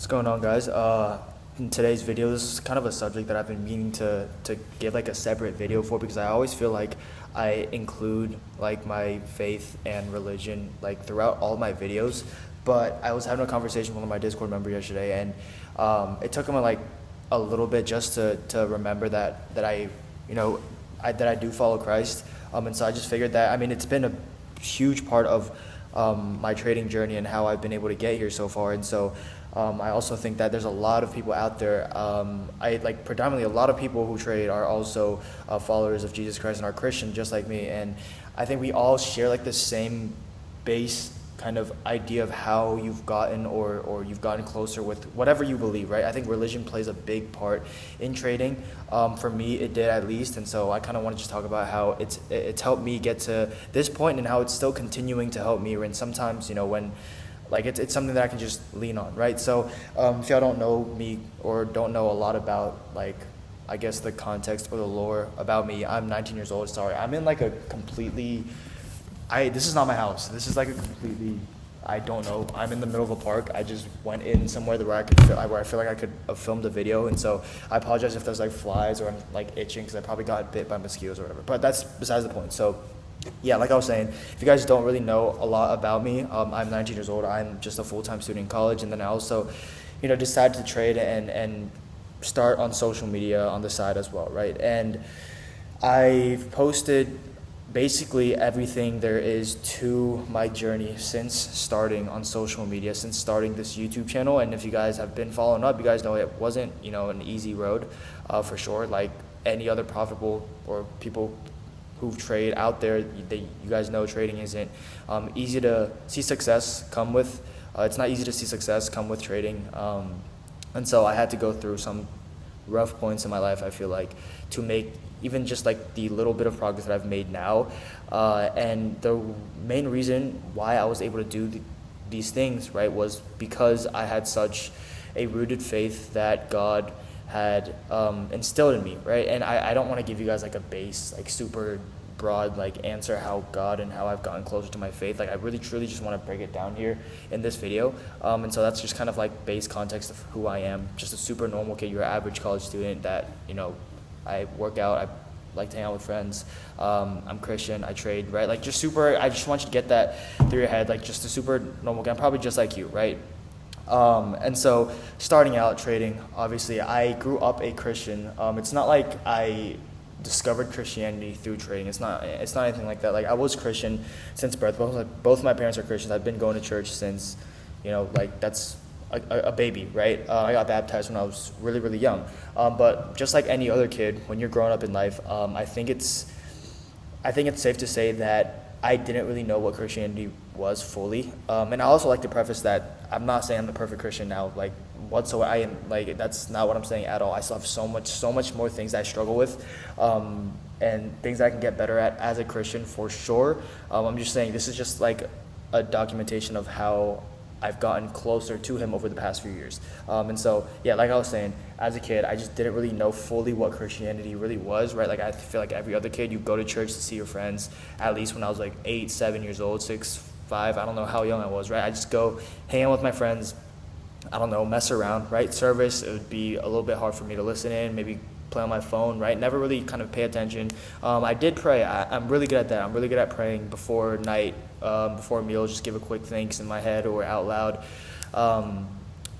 going on, guys? In today's video, this is kind of a subject that I've been meaning to give like a separate video for, because I always feel like I include like my faith and religion like throughout all my videos. But I was having a conversation with one of my Discord members yesterday, and it took him like a little bit just to remember that I do follow Christ. And so I just figured that, I mean, it's been a huge part of my trading journey and how I've been able to get here so far. And so I also think that there's a lot of people out there. Predominantly a lot of people who trade are also followers of Jesus Christ and are Christian just like me. And I think we all share like the same base kind of idea of how you've gotten or you've gotten closer with whatever you believe, right? I think religion plays a big part in trading. For me, it did at least. And so I kind of want to just talk about how it's helped me get to this point and how it's still continuing to help me. And sometimes, when like it's something that I can just lean on, right? So if y'all don't know me or don't know a lot about like, I guess the context or the lore about me, I'm 19 years old. Sorry, I'm in like a completely, this is not my house. This is like a completely, I don't know. I'm in the middle of a park. I just went in somewhere where I feel like I could have filmed a video. And so I apologize if there's like flies or I'm like itching because I probably got bit by mosquitoes or whatever. But that's besides the point. So yeah, like I was saying, if you guys don't really know a lot about me, I'm 19 years old. I'm just a full-time student in college. And then I also, decided to trade and start on social media on the side as well, right? And I've posted basically everything there is to my journey since starting on social media, since starting this YouTube channel. And if you guys have been following up, you guys know it wasn't, an easy road for sure. Like any other profitable or people who trade out there, you guys know trading isn't easy to see success come with. It's not easy to see success come with trading. And so I had to go through some rough points in my life, I feel like, to make even just like the little bit of progress that I've made now. And the main reason why I was able to do these things, right, was because I had such a rooted faith that God had instilled in me, right? And I don't want to give you guys like a base, like super broad like answer how God and how I've gotten closer to my faith. Like I really truly just want to break it down here in this video. And so that's just kind of like base context of who I am. Just a super normal kid, your average college student that, I work out, I like to hang out with friends, I'm Christian, I trade, right? Like just super, I just want you to get that through your head, like just a super normal guy, probably just like you, right? And so starting out trading, obviously I grew up a Christian. It's not like I discovered Christianity through trading. It's not anything like that. Like I was Christian since birth. Both my parents are Christians. I've been going to church since, like that's a baby, right? I got baptized when I was really, really young. But just like any other kid, when you're growing up in life, I think it's safe to say that I didn't really know what Christianity was fully. And I also like to preface that I'm not saying I'm the perfect Christian now, like whatsoever. I am like, that's not what I'm saying at all. I still have so much more things I struggle with, and things I can get better at as a Christian for sure. I'm just saying this is just like a documentation of how I've gotten closer to him over the past few years. And so, yeah, like I was saying, as a kid, I just didn't really know fully what Christianity really was, right? Like I feel like every other kid, you go to church to see your friends, at least when I was like 8, 7 years old, 6, 5, I don't know how young I was, right? I just go hang out with my friends, I don't know, mess around, right? Service, it would be a little bit hard for me to listen in, maybe play on my phone, right? Never really kind of pay attention. I did pray. I'm really good at that. I'm really good at praying before night, before meals, just give a quick thanks in my head or out loud,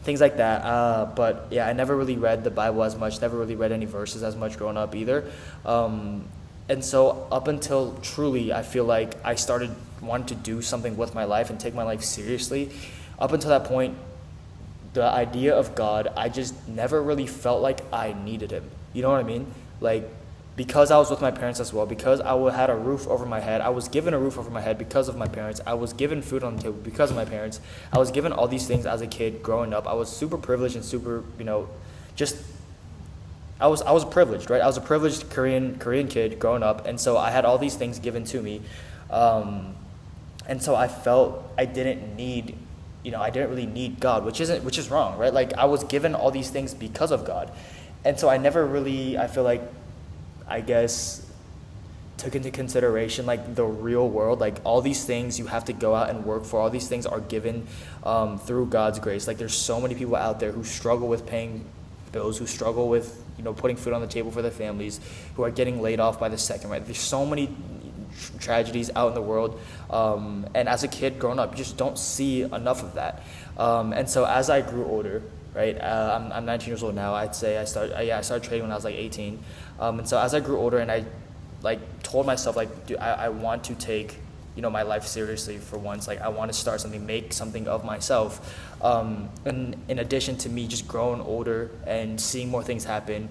things like that. But yeah, I never really read the Bible as much, never really read any verses as much growing up either. And so up until truly, I feel like I started wanting to do something with my life and take my life seriously. Up until that point, the idea of God, I just never really felt like I needed him. You know what I mean? Like, because I was with my parents as well, because I had a roof over my head, I was given a roof over my head because of my parents, I was given food on the table because of my parents, I was given all these things as a kid growing up. I was super privileged and super, I was privileged, right? I was a privileged Korean kid growing up, and so I had all these things given to me. And so I felt I didn't really need God, which is wrong, right? Like I was given all these things because of God. And so I never really, I feel like, I guess, took into consideration like the real world, like all these things you have to go out and work for, all these things are given through God's grace. Like there's so many people out there who struggle with paying bills, who struggle with putting food on the table for their families, who are getting laid off by the second, right? There's so many tragedies out in the world, and as a kid growing up, you just don't see enough of that. And so as I grew older, right, I'm 19 years old now. I'd say I started trading when I was like 18, and so as I grew older, and I like told myself like, dude, I want to take my life seriously for once. Like I want to start something, make something of myself. And in addition to me just growing older and seeing more things happen,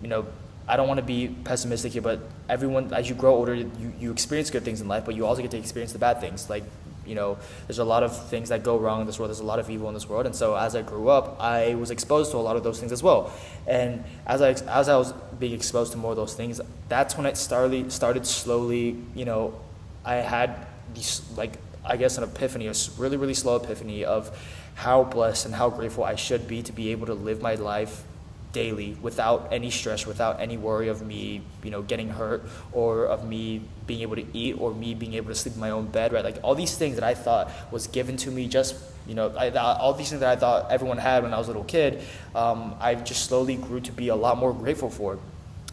I don't want to be pessimistic here, but everyone, as you grow older, you experience good things in life, but you also get to experience the bad things. Like, there's a lot of things that go wrong in this world. There's a lot of evil in this world. And so as I grew up, I was exposed to a lot of those things as well. And as I was being exposed to more of those things, that's when it started slowly, I had these, like, I guess an epiphany, a really, really slow epiphany of how blessed and how grateful I should be to be able to live my life daily without any stress, without any worry of me, getting hurt, or of me being able to eat, or me being able to sleep in my own bed, right? Like all these things that I thought was given to me just, all these things that I thought everyone had when I was a little kid, I just slowly grew to be a lot more grateful for.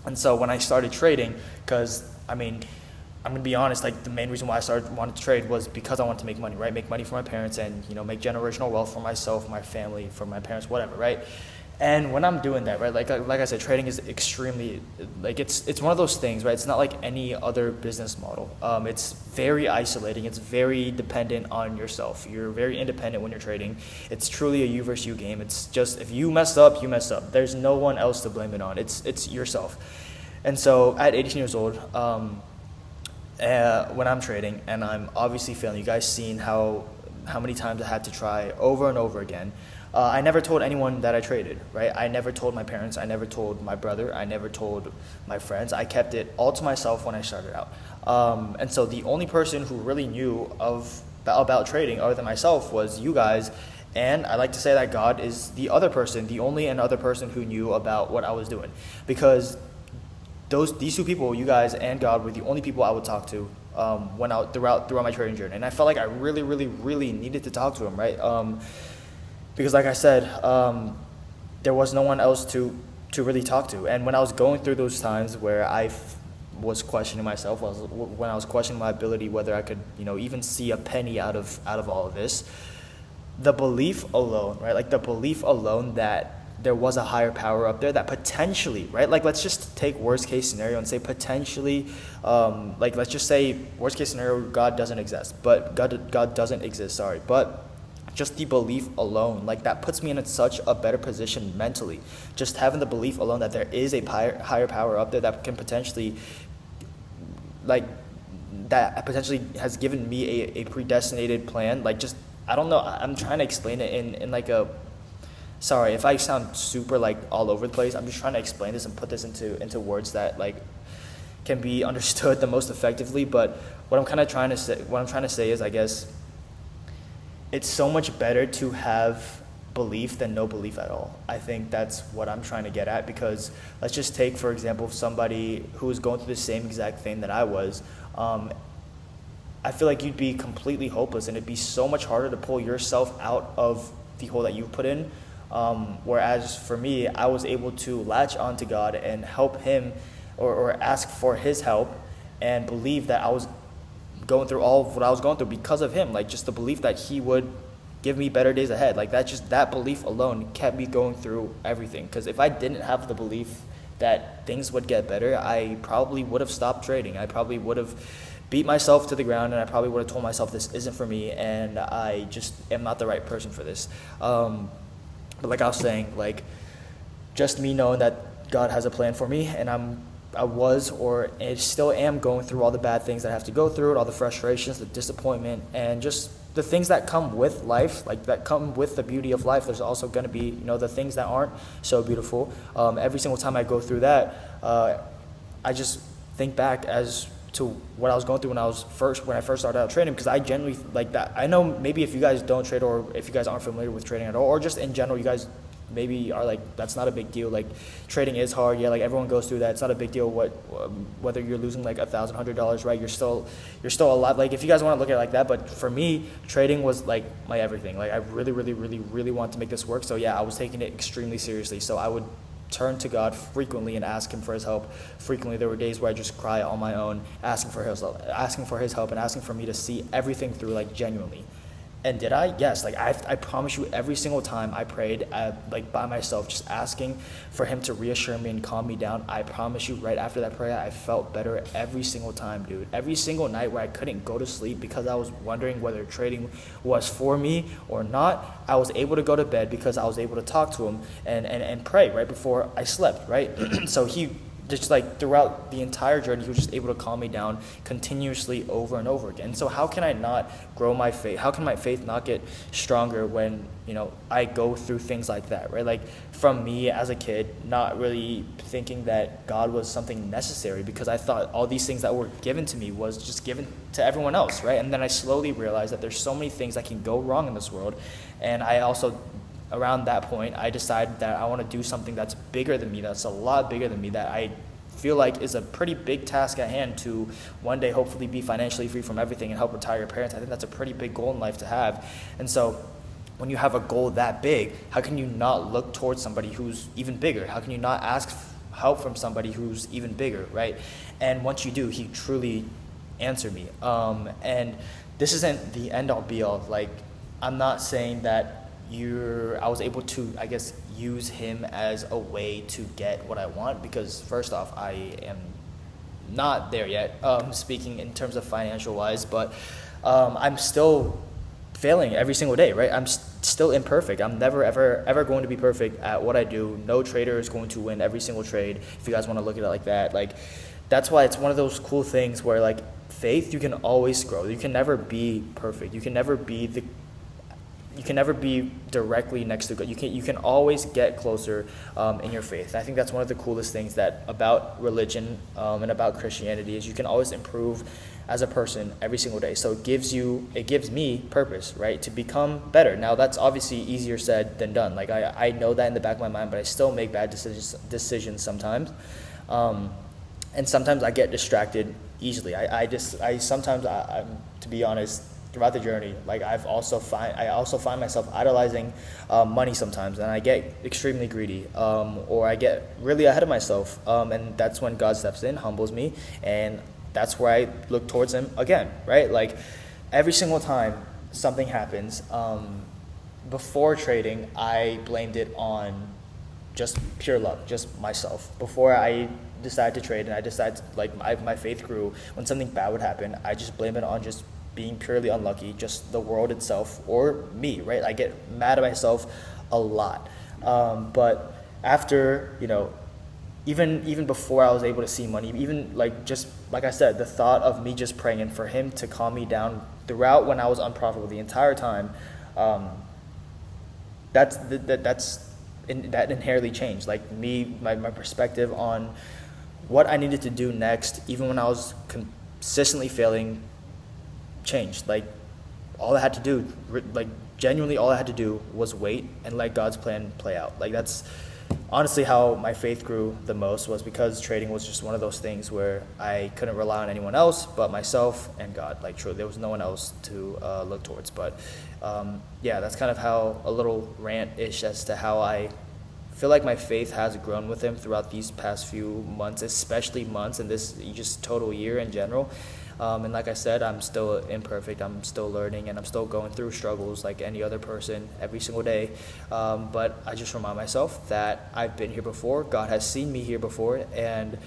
And so when I started trading, because, I'm going to be honest, like the main reason why I wanted to trade was because I wanted to make money, right? Make money for my parents and, make generational wealth for myself, my family, for my parents, whatever, right? And when I'm doing that, right, like I said, trading is extremely, like it's one of those things, right? It's not like any other business model. It's very isolating. It's very dependent on yourself. You're very independent when you're trading. It's truly a you versus you game. It's just, if you mess up, you mess up. There's no one else to blame it on. It's yourself. And so at 18 years old, when I'm trading and I'm obviously failing, you guys seen how many times I had to try over and over again. I never told anyone that I traded, right? I never told my parents. I never told my brother. I never told my friends. I kept it all to myself when I started out. And so the only person who really knew about trading other than myself was you guys. And I like to say that God is the other person, the only and other person who knew about what I was doing. Because these two people, you guys and God, were the only people I would talk to throughout my trading journey. And I felt like I really, really, really needed to talk to them, right? Because like I said, there was no one else to really talk to. And when I was going through those times where I was questioning myself, when I was questioning my ability, whether I could, even see a penny out of all of this, the belief alone, right? Like the belief alone that there was a higher power up there that potentially, right? Like let's just take worst case scenario and say potentially, like let's just say worst case scenario, God doesn't exist, but God doesn't exist, sorry. But just the belief alone, like that puts me in such a better position mentally. Just having the belief alone that there is a higher power up there that can potentially, that potentially has given me a predestinated plan. Like just, I don't know, I'm trying to explain it in like a, sorry if I sound super like all over the place. I'm just trying to explain this and put this into words that like can be understood the most effectively. But what I'm trying to say is, I guess, it's so much better to have belief than no belief at all. I think that's what I'm trying to get at, because let's just take, for example, somebody who was going through the same exact thing that I was. I feel like you'd be completely hopeless, and it'd be so much harder to pull yourself out of the hole that you've put in. Whereas for me, I was able to latch onto God and help him or ask for his help and believe that I was going through all of what I was going through because of him. Like just the belief that he would give me better days ahead. Like that belief alone kept me going through everything. Because if I didn't have the belief that things would get better, I probably would have stopped trading. I probably would have beat myself to the ground, and I probably would have told myself this isn't for me and I just am not the right person for this. But like I was saying, like just me knowing that God has a plan for me, and I was or I still am going through all the bad things that I have to go through, all the frustrations, the disappointment, and just the things that come with life, like that come with the beauty of life. There's also going to be, the things that aren't so beautiful. Every single time I go through that, I just think back as to what I was going through when I first started out trading, because I generally like that. I know maybe if you guys don't trade, or if you guys aren't familiar with trading at all, or just in general, you guys maybe are like, that's not a big deal. Like trading is hard. Yeah, like everyone goes through that. It's not a big deal whether you're losing like $1,100, right? You're still alive. Like if you guys want to look at it like that, but for me, trading was like my everything. Like I really, really, really, really want to make this work. So yeah, I was taking it extremely seriously. So I would turn to God frequently and ask him for his help. Frequently, there were days where I just cry on my own, asking for his help, and asking for me to see everything through, like genuinely. And did I? Yes. Like I promise you, every single time I prayed, like by myself, just asking for him to reassure me and calm me down. I promise you, right after that prayer, I felt better every single time, dude. Every single night where I couldn't go to sleep because I was wondering whether trading was for me or not, I was able to go to bed because I was able to talk to him and pray right before I slept, right? So he just like throughout the entire journey, he was just able to calm me down continuously over and over again. So how can I not grow my faith? How can my faith not get stronger when, I go through things like that, right? Like from me as a kid, not really thinking that God was something necessary because I thought all these things that were given to me was just given to everyone else, right? And then I slowly realized that there's so many things that can go wrong in this world. And I also, around that point, I decided that I want to do something that's bigger than me, that's a lot bigger than me, that I feel like is a pretty big task at hand to one day hopefully be financially free from everything and help retire your parents. I think that's a pretty big goal in life to have. And so when you have a goal that big, how can you not look towards somebody who's even bigger? How can you not ask help from somebody who's even bigger, right? And once you do, he truly answered me. And this isn't the end all be all. Like, I'm not saying that I was able to, I guess, use him as a way to get what I want, because first off, I am not there yet, speaking in terms of financial wise, but I'm still failing every single day, right? I'm still imperfect. I'm never, ever going to be perfect at what I do. No trader is going to win every single trade, if you guys want to look at it like that. Like, that's why it's one of those cool things where, like, faith, you can always grow. You can never be perfect. You can never be directly next to God. You can always get closer in your faith. I think that's one of the coolest things about religion and about Christianity is you can always improve as a person every single day. So it gives me purpose, right, to become better. Now that's obviously easier said than done. Like I know that in the back of my mind, but I still make bad decisions sometimes, and sometimes I get distracted easily. Sometimes to be honest, throughout the journey, like I also find myself idolizing money sometimes, and I get extremely greedy, or I get really ahead of myself, and that's when God steps in, humbles me, and that's where I look towards him again, right? Like every single time something happens, before trading, I blamed it on just pure luck, just myself. Before I decided to trade and I decided, like, my faith grew, when something bad would happen, I just blame it on just being purely unlucky, just the world itself or me, right? I get mad at myself a lot. But after, even before I was able to see money, even like, just like I said, the thought of me just praying and for him to calm me down throughout when I was unprofitable the entire time, that inherently changed. Like my perspective on what I needed to do next, even when I was consistently failing, changed. Like all I had to do, like genuinely all I had to do was wait and let God's plan play out. Like that's honestly how my faith grew the most, was because trading was just one of those things where I couldn't rely on anyone else but myself and God. Like true, there was no one else to look towards. But yeah, that's kind of how, a little rant-ish as to how I feel like my faith has grown with him throughout these past few months, especially months, and this just total year in general. And like I said, I'm still imperfect, I'm still learning, and I'm still going through struggles like any other person every single day. But I just remind myself that I've been here before, God has seen me here before, and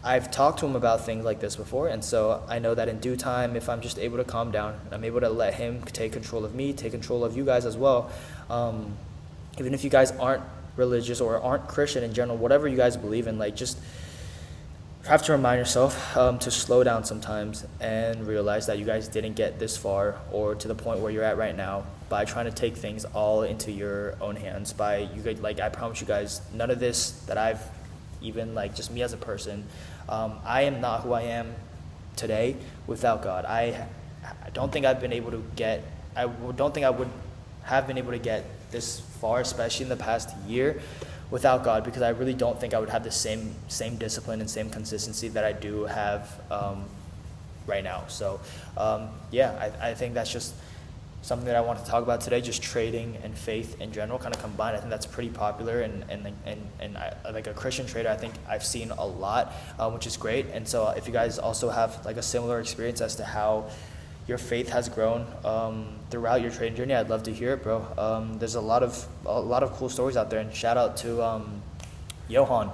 I've talked to him about things like this before. And so I know that in due time, if I'm just able to calm down, I'm able to let him take control of me, take control of you guys as well. Even if you guys aren't religious or aren't Christian in general, whatever you guys believe in, like just have to remind yourself to slow down sometimes and realize that you guys didn't get this far or to the point where you're at right now by trying to take things all into your own hands. I promise you guys, none of this that I've even, like, just me as a person, I am not who I am today without God. I don't think I don't think I would have been able to get this far, especially in the past year, without God, because I really don't think I would have the same discipline and same consistency that I do have right now. So yeah, I think that's just something that I want to talk about today, just trading and faith in general kind of combined. I think that's pretty popular, and like a Christian trader, I think I've seen a lot, which is great. And so if you guys also have like a similar experience as to how your faith has grown throughout your trading journey, I'd love to hear it, bro. There's a lot of cool stories out there, and shout out to Johan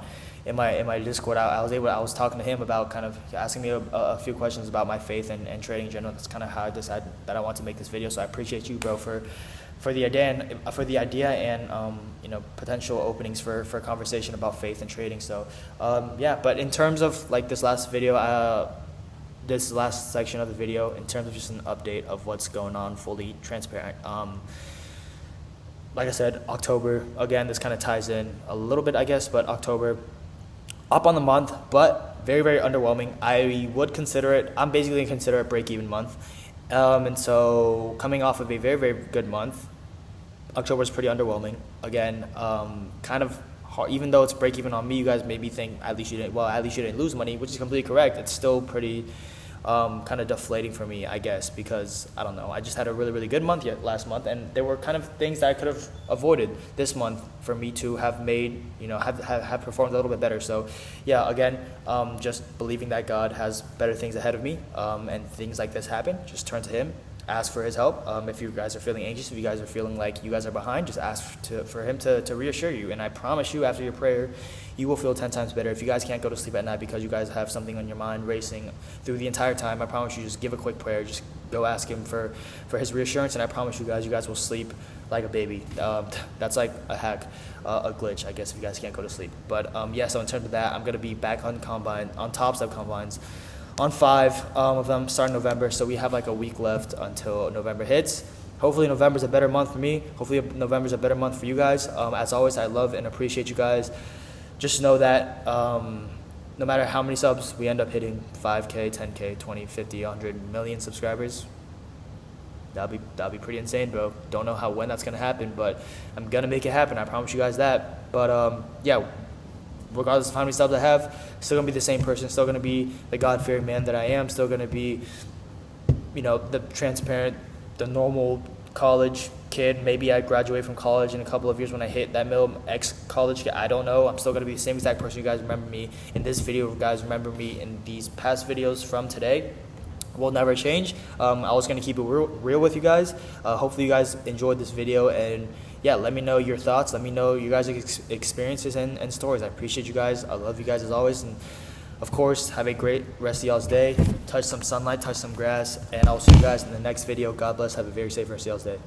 in my Discord. I was talking to him about kind of asking me a few questions about my faith and trading in general. That's kind of how I decided that I want to make this video. So I appreciate you, bro, for the idea and potential openings for conversation about faith and trading. So yeah, but in terms of like this last video, this last section of the video, in terms of just an update of what's going on, fully transparent. Like I said, October, again, this kind of ties in a little bit, I guess, but October, up on the month, but very, very underwhelming. I would consider it, I'm basically going to consider it break-even month. And so coming off of a very, very good month, October is pretty underwhelming. Again, kind of hard, even though it's break-even on me, you guys maybe think at least you didn't lose money, which is completely correct. It's still pretty kind of deflating for me, I guess, because I don't know, I just had a really, really good month last month, and there were kind of things that I could have avoided this month for me to have made, have performed a little bit better. So yeah, again, just believing that God has better things ahead of me, and things like this happen, just turn to him, ask for his help. If you guys are feeling anxious, if you guys are feeling like you guys are behind, just ask for him to reassure you. And I promise you, after your prayer, you will feel 10 times better. If you guys can't go to sleep at night because you guys have something on your mind racing through the entire time, I promise you, just give a quick prayer. Just go ask him for his reassurance, and I promise you guys will sleep like a baby. That's like a hack, a glitch, I guess, if you guys can't go to sleep. But yeah, so in terms of that, I'm going to be back on top step combines, on 5 of them starting November. So we have like a week left until November hits. Hopefully November's a better month for me. Hopefully November's a better month for you guys. As always, I love and appreciate you guys. Just know that no matter how many subs we end up hitting, 5K, 10K, 20, 50, 100 million subscribers, that'll be pretty insane, bro. Don't know when that's going to happen, but I'm going to make it happen. I promise you guys that. But yeah, regardless of how many subs I have, still going to be the same person, still going to be the God-fearing man that I am, still going to be, the transparent, the normal college kid. Maybe I graduate from college in a couple of years when I hit that middle ex-college kid. I don't know. I'm still going to be the same exact person you guys remember me in this video. You guys remember me in these past videos from today. Will never change. I was going to keep it real with you guys. Hopefully you guys enjoyed this video, and yeah, let me know your thoughts. Let me know your guys' experiences and stories. I appreciate you guys. I love you guys as always. And of course, have a great rest of y'all's day. Touch some sunlight, touch some grass, and I'll see you guys in the next video. God bless. Have a very safe rest of y'all's day.